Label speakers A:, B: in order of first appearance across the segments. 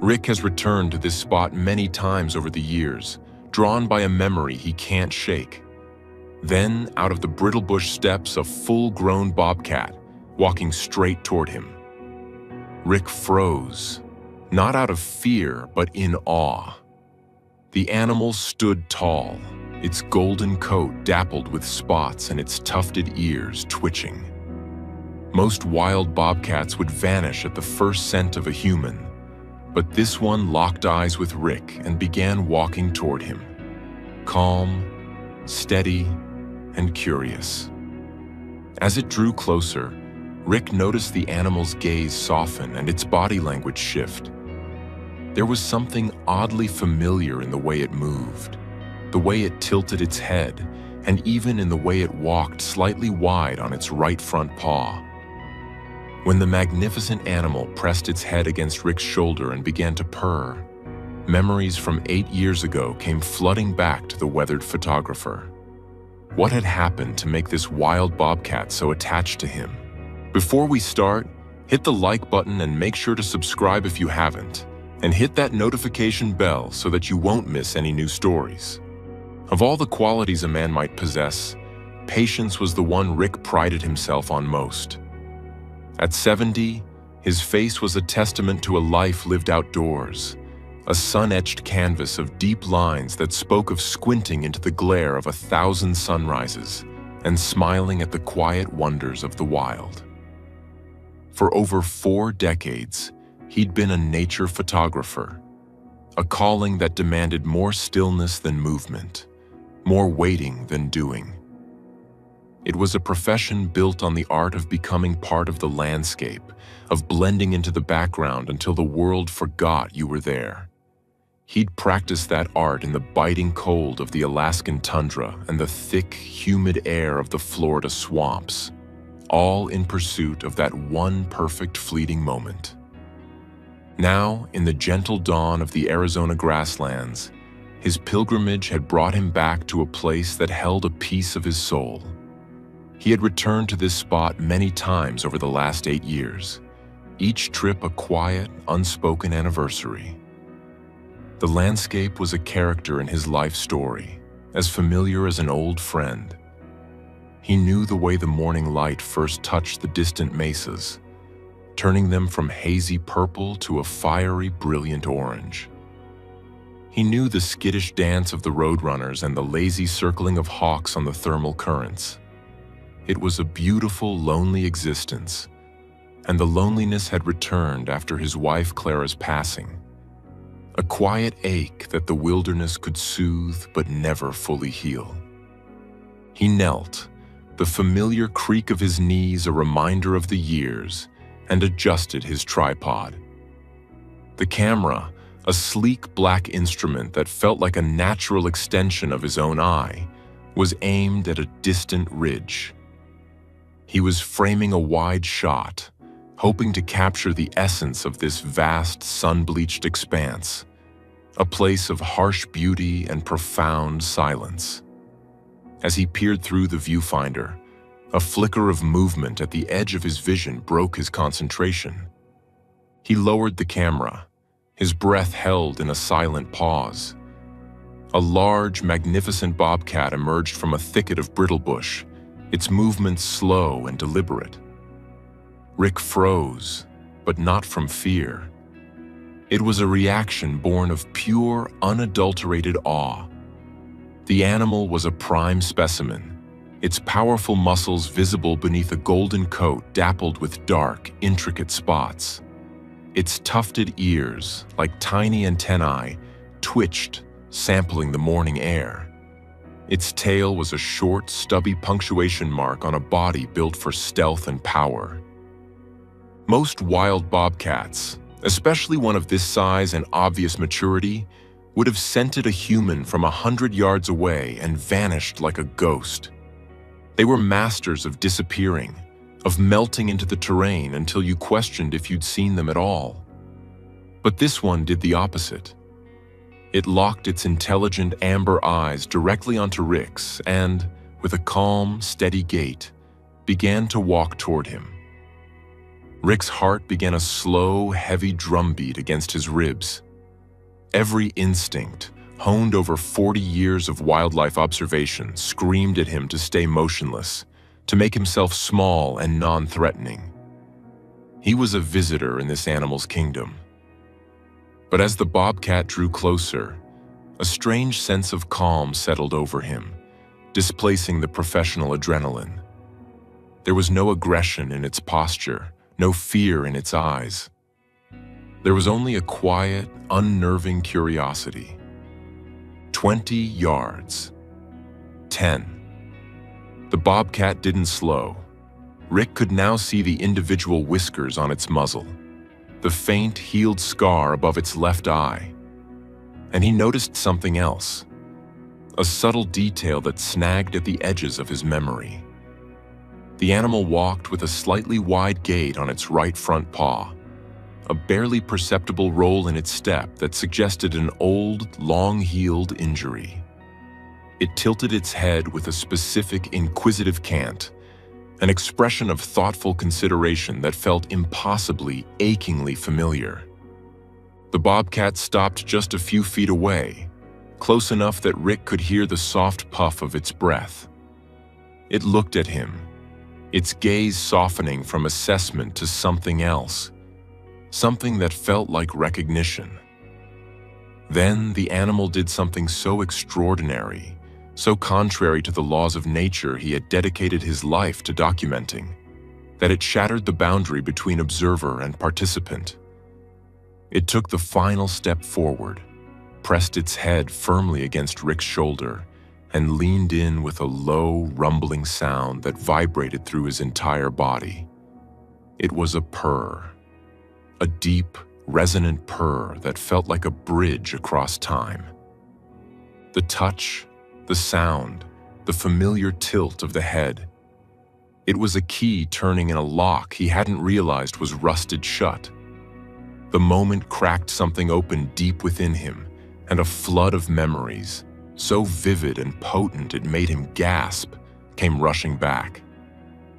A: Rick has returned to this spot many times over the years, drawn by a memory he can't shake. Then, out of the Brittlebush steps, a full-grown bobcat, walking straight toward him. Rick froze, not out of fear, but in awe. The animal stood tall, its golden coat dappled with spots and its tufted ears twitching. Most wild bobcats would vanish at the first scent of a human, but this one locked eyes with Rick and began walking toward him. Calm, steady, and curious. As it drew closer, Rick noticed the animal's gaze soften and its body language shift. There was something oddly familiar in the way it moved, the way it tilted its head, and even in the way it walked slightly wide on its right front paw. When the magnificent animal pressed its head against Rick's shoulder and began to purr, memories from 8 years ago came flooding back to the weathered photographer. What had happened to make this wild bobcat so attached to him? Before we start, hit the like button and make sure to subscribe if you haven't, and hit that notification bell so that you won't miss any new stories. Of all the qualities a man might possess, patience was the one Rick prided himself on most. At 70, his face was a testament to a life lived outdoors, a sun-etched canvas of deep lines that spoke of squinting into the glare of 1,000 sunrises and smiling at the quiet wonders of the wild. For over 4 decades, he'd been a nature photographer, a calling that demanded more stillness than movement, more waiting than doing. It was a profession built on the art of becoming part of the landscape, of blending into the background until the world forgot you were there. He'd practiced that art in the biting cold of the Alaskan tundra and the thick, humid air of the Florida swamps, all in pursuit of that one perfect fleeting moment. Now, in the gentle dawn of the Arizona grasslands, his pilgrimage had brought him back to a place that held a piece of his soul. He had returned to this spot many times over the last 8 years, each trip a quiet, unspoken anniversary. The landscape was a character in his life story, as familiar as an old friend. He knew the way the morning light first touched the distant mesas, turning them from hazy purple to a fiery, brilliant orange. He knew the skittish dance of the roadrunners and the lazy circling of hawks on the thermal currents. It was a beautiful, lonely existence, and the loneliness had returned after his wife Clara's passing. A quiet ache that the wilderness could soothe but never fully heal. He knelt, the familiar creak of his knees a reminder of the years, and adjusted his tripod. The camera, a sleek black instrument that felt like a natural extension of his own eye, was aimed at a distant ridge. He was framing a wide shot, hoping to capture the essence of this vast, sun-bleached expanse, a place of harsh beauty and profound silence. As he peered through the viewfinder, a flicker of movement at the edge of his vision broke his concentration. He lowered the camera, his breath held in a silent pause. A large, magnificent bobcat emerged from a thicket of brittlebush, its movements slow and deliberate. Rick froze, but not from fear. It was a reaction born of pure, unadulterated awe. The animal was a prime specimen, its powerful muscles visible beneath a golden coat dappled with dark, intricate spots. Its tufted ears, like tiny antennae, twitched, sampling the morning air. Its tail was a short, stubby punctuation mark on a body built for stealth and power. Most wild bobcats, especially one of this size and obvious maturity, would have scented a human from 100 yards away and vanished like a ghost. They were masters of disappearing, of melting into the terrain until you questioned if you'd seen them at all. But this one did the opposite. It locked its intelligent amber eyes directly onto Rick's and, with a calm, steady gait, began to walk toward him. Rick's heart began a slow, heavy drumbeat against his ribs. Every instinct, honed over 40 years of wildlife observation, screamed at him to stay motionless, to make himself small and non-threatening. He was a visitor in this animal's kingdom. But as the bobcat drew closer, a strange sense of calm settled over him, displacing the professional adrenaline. There was no aggression in its posture, no fear in its eyes. There was only a quiet, unnerving curiosity. 20 yards. 10. The bobcat didn't slow. Rick could now see the individual whiskers on its muzzle, the faint, healed scar above its left eye. And he noticed something else, a subtle detail that snagged at the edges of his memory. The animal walked with a slightly wide gait on its right front paw, a barely perceptible roll in its step that suggested an old, long-healed injury. It tilted its head with a specific, inquisitive cant, an expression of thoughtful consideration that felt impossibly, achingly familiar. The bobcat stopped just a few feet away, close enough that Rick could hear the soft puff of its breath. It looked at him, its gaze softening from assessment to something else, something that felt like recognition. Then the animal did something so extraordinary, so contrary to the laws of nature he had dedicated his life to documenting, that it shattered the boundary between observer and participant. It took the final step forward, pressed its head firmly against Rick's shoulder, and leaned in with a low, rumbling sound that vibrated through his entire body. It was a purr, a deep, resonant purr that felt like a bridge across time. The touch, the sound, the familiar tilt of the head. It was a key turning in a lock he hadn't realized was rusted shut. The moment cracked something open deep within him, and a flood of memories, so vivid and potent it made him gasp, came rushing back.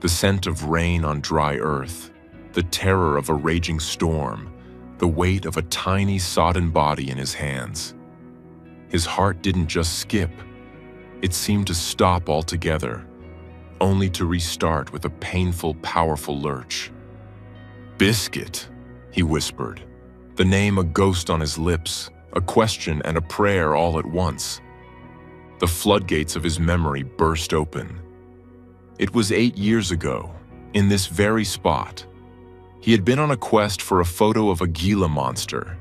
A: The scent of rain on dry earth, the terror of a raging storm, the weight of a tiny sodden body in his hands. His heart didn't just skip, it seemed to stop altogether, only to restart with a painful, powerful lurch. "Biscuit," he whispered, the name a ghost on his lips, a question and a prayer all at once. The floodgates of his memory burst open. It was 8 years ago, in this very spot. He had been on a quest for a photo of a Gila monster,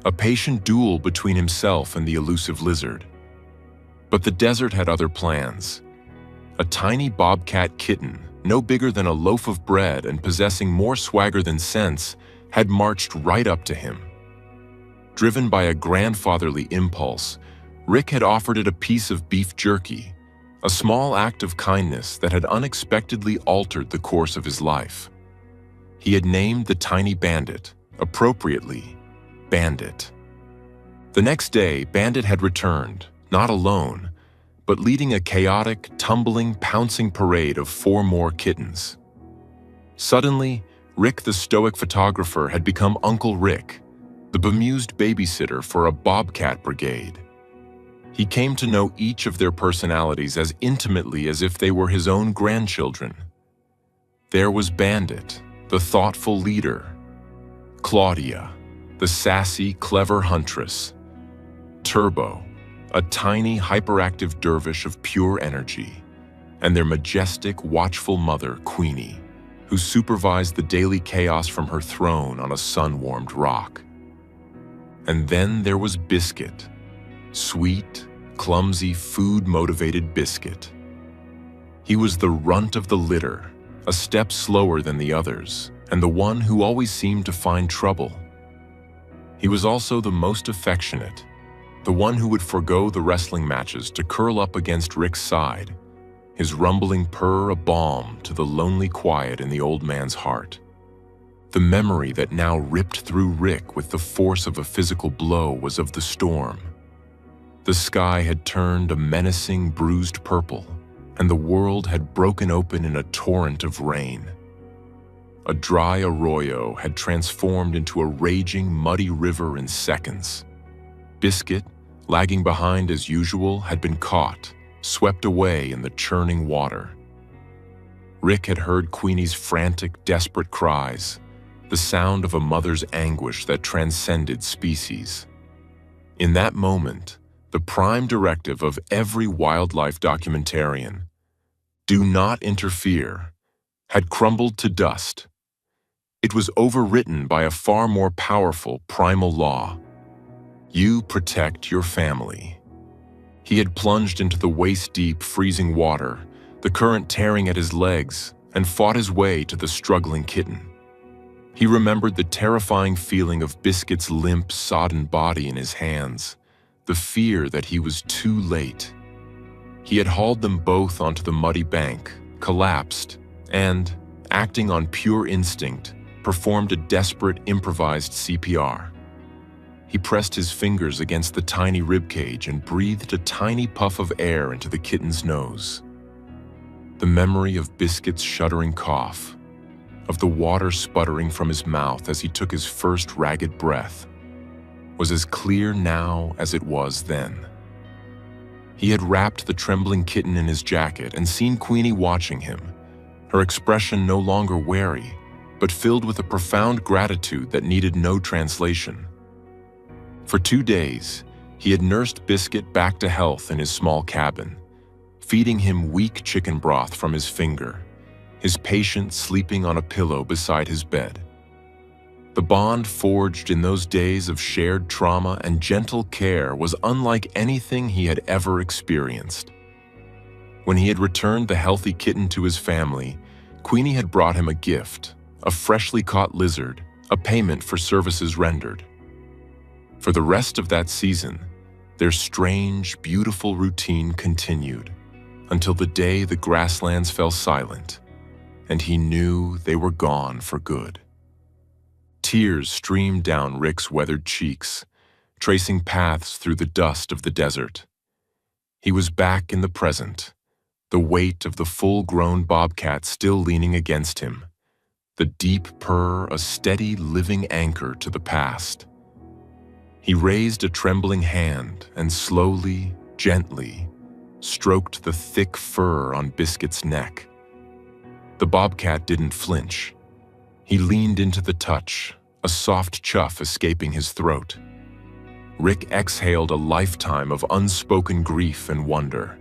A: a patient duel between himself and the elusive lizard. But the desert had other plans. A tiny bobcat kitten, no bigger than a loaf of bread and possessing more swagger than sense, had marched right up to him. Driven by a grandfatherly impulse, Rick had offered it a piece of beef jerky, a small act of kindness that had unexpectedly altered the course of his life. He had named the tiny bandit, appropriately, Bandit. The next day, Bandit had returned, not alone, but leading a chaotic, tumbling, pouncing parade of 4 more kittens. Suddenly, Rick the stoic photographer had become Uncle Rick, the bemused babysitter for a bobcat brigade. He came to know each of their personalities as intimately as if they were his own grandchildren. There was Bandit, the thoughtful leader; Claudia, the sassy, clever huntress; Turbo, a tiny, hyperactive dervish of pure energy; and their majestic, watchful mother, Queenie, who supervised the daily chaos from her throne on a sun-warmed rock. And then there was Biscuit, sweet, clumsy, food-motivated Biscuit. He was the runt of the litter, a step slower than the others, and the one who always seemed to find trouble. He was also the most affectionate, the one who would forego the wrestling matches to curl up against Rick's side, his rumbling purr a balm to the lonely quiet in the old man's heart. The memory that now ripped through Rick with the force of a physical blow was of the storm. The sky had turned a menacing, bruised purple, and the world had broken open in a torrent of rain. a dry arroyo had transformed into a raging, muddy river in seconds. Biscuit, lagging behind as usual, had been caught, swept away in the churning water. Rick had heard Queenie's frantic, desperate cries, the sound of a mother's anguish that transcended species. In that moment, the prime directive of every wildlife documentarian, "Do not interfere," had crumbled to dust. It was overwritten by a far more powerful primal law. You protect your family. He had plunged into the waist-deep, freezing water, the current tearing at his legs, and fought his way to the struggling kitten. He remembered the terrifying feeling of Biscuit's limp, sodden body in his hands, the fear that he was too late. He had hauled them both onto the muddy bank, collapsed, and, acting on pure instinct, performed a desperate, improvised CPR. He pressed his fingers against the tiny ribcage and breathed a tiny puff of air into the kitten's nose. The memory of Biscuit's shuddering cough, of the water sputtering from his mouth as he took his first ragged breath, was as clear now as it was then. He had wrapped the trembling kitten in his jacket and seen Queenie watching him, her expression no longer wary, but filled with a profound gratitude that needed no translation. For 2 days, he had nursed Biscuit back to health in his small cabin, feeding him weak chicken broth from his finger, his patient sleeping on a pillow beside his bed. The bond forged in those days of shared trauma and gentle care was unlike anything he had ever experienced. When he had returned the healthy kitten to his family, Queenie had brought him a gift, a freshly caught lizard, a payment for services rendered. For the rest of that season, their strange, beautiful routine continued until the day the grasslands fell silent, and he knew they were gone for good. Tears streamed down Rick's weathered cheeks, tracing paths through the dust of the desert. He was back in the present, the weight of the full-grown bobcat still leaning against him, the deep purr a steady, living anchor to the past. He raised a trembling hand and slowly, gently, stroked the thick fur on Biscuit's neck. The bobcat didn't flinch. He leaned into the touch, a soft chuff escaping his throat. Rick exhaled a lifetime of unspoken grief and wonder.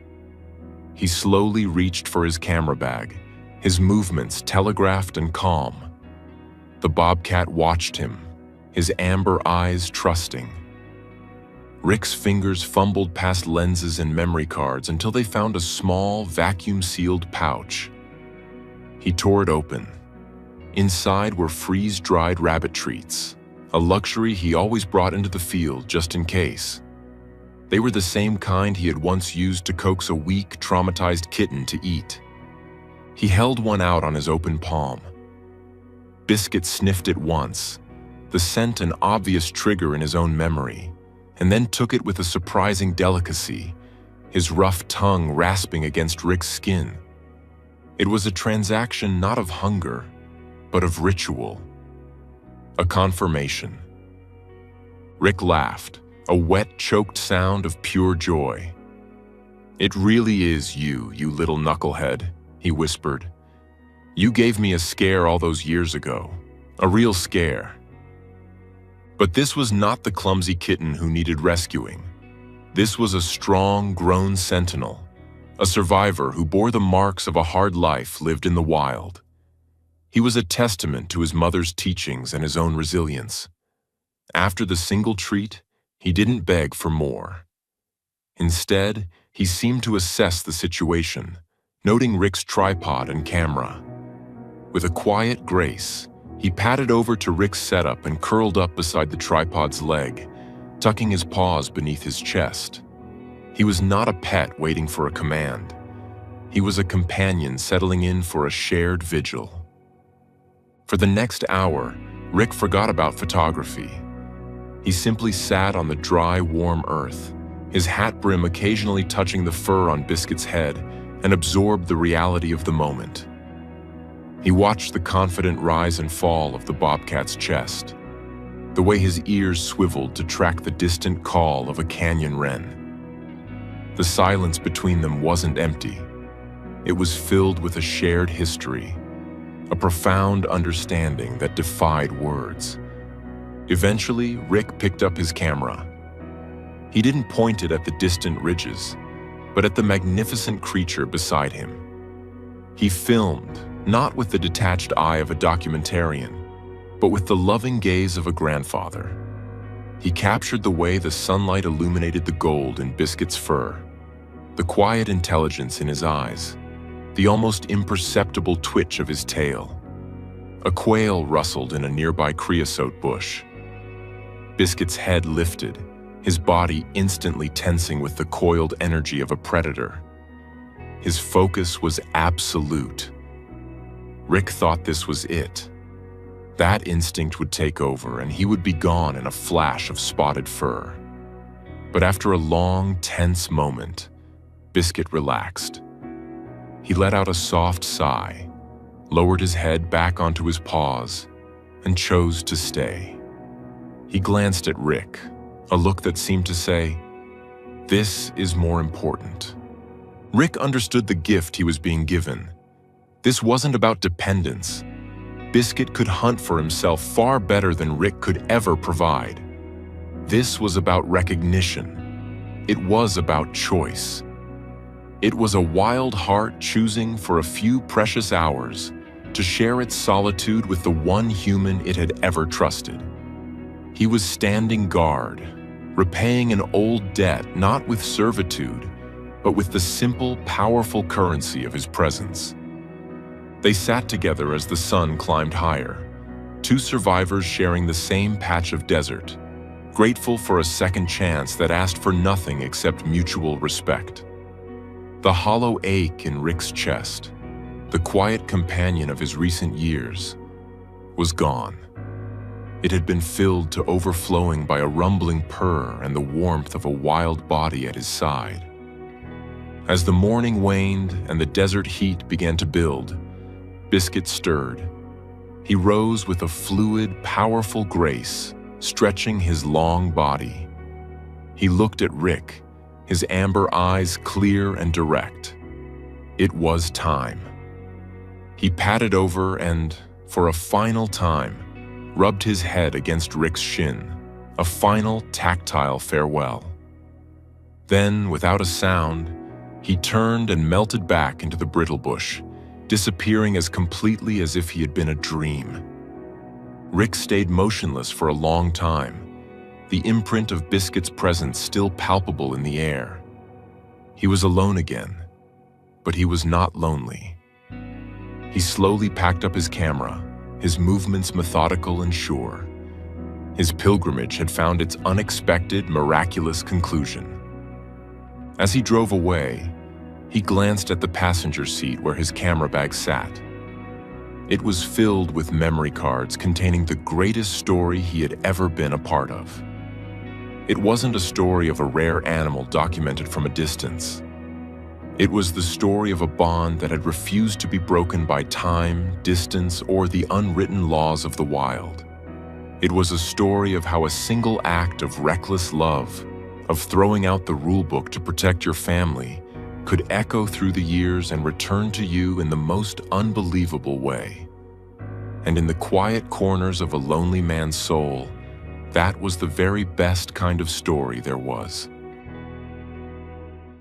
A: He slowly reached for his camera bag, his movements telegraphed and calm. The bobcat watched him, his amber eyes trusting. Rick's fingers fumbled past lenses and memory cards until they found a small, vacuum-sealed pouch. He tore it open. Inside were freeze-dried rabbit treats, a luxury he always brought into the field just in case. They were the same kind he had once used to coax a weak, traumatized kitten to eat. He held one out on his open palm. Biscuit sniffed it once, the scent an obvious trigger in his own memory, and then took it with a surprising delicacy, his rough tongue rasping against Rick's skin. It was a transaction not of hunger, but of ritual. A confirmation. Rick laughed, a wet, choked sound of pure joy. "It really is you, you little knucklehead," he whispered. "You gave me a scare all those years ago, a real scare." But this was not the clumsy kitten who needed rescuing. This was a strong, grown sentinel, a survivor who bore the marks of a hard life lived in the wild. He was a testament to his mother's teachings and his own resilience. After the single treat, he didn't beg for more. Instead, he seemed to assess the situation, noting Rick's tripod and camera. With a quiet grace, he padded over to Rick's setup and curled up beside the tripod's leg, tucking his paws beneath his chest. He was not a pet waiting for a command. He was a companion settling in for a shared vigil. For the next hour, Rick forgot about photography. He simply sat on the dry, warm earth, his hat brim occasionally touching the fur on Biscuit's head, and absorbed the reality of the moment. He watched the confident rise and fall of the bobcat's chest, the way his ears swiveled to track the distant call of a canyon wren. The silence between them wasn't empty. It was filled with a shared history, a profound understanding that defied words. Eventually, Rick picked up his camera. He didn't point it at the distant ridges, but at the magnificent creature beside him. He filmed, not with the detached eye of a documentarian, but with the loving gaze of a grandfather. He captured the way the sunlight illuminated the gold in Biscuit's fur, the quiet intelligence in his eyes, the almost imperceptible twitch of his tail. A quail rustled in a nearby creosote bush. Biscuit's head lifted, his body instantly tensing with the coiled energy of a predator. His focus was absolute. Rick thought this was it. That instinct would take over and he would be gone in a flash of spotted fur. But after a long, tense moment, Biscuit relaxed. He let out a soft sigh, lowered his head back onto his paws, and chose to stay. He glanced at Rick, a look that seemed to say, "This is more important." Rick understood the gift he was being given. This wasn't about dependence. Biscuit could hunt for himself far better than Rick could ever provide. This was about recognition. It was about choice. It was a wild heart choosing for a few precious hours to share its solitude with the one human it had ever trusted. He was standing guard, repaying an old debt not with servitude, but with the simple, powerful currency of his presence. They sat together as the sun climbed higher, two survivors sharing the same patch of desert, grateful for a second chance that asked for nothing except mutual respect. The hollow ache in Rick's chest, the quiet companion of his recent years, was gone. It had been filled to overflowing by a rumbling purr and the warmth of a wild body at his side. As the morning waned and the desert heat began to build, Biscuit stirred. He rose with a fluid, powerful grace, stretching his long body. He looked at Rick, his amber eyes clear and direct. It was time. He padded over and, for a final time, rubbed his head against Rick's shin, a final tactile farewell. Then, without a sound, he turned and melted back into the brittle bush, disappearing as completely as if he had been a dream. Rick stayed motionless for a long time, the imprint of Biscuit's presence still palpable in the air. He was alone again, but he was not lonely. He slowly packed up his camera, his movements methodical and sure. His pilgrimage had found its unexpected, miraculous conclusion. As he drove away, he glanced at the passenger seat where his camera bag sat. It was filled with memory cards containing the greatest story he had ever been a part of. It wasn't a story of a rare animal documented from a distance. It was the story of a bond that had refused to be broken by time, distance, or the unwritten laws of the wild. It was a story of how a single act of reckless love, of throwing out the rulebook to protect your family, could echo through the years and return to you in the most unbelievable way. And in the quiet corners of a lonely man's soul, that was the very best kind of story there was.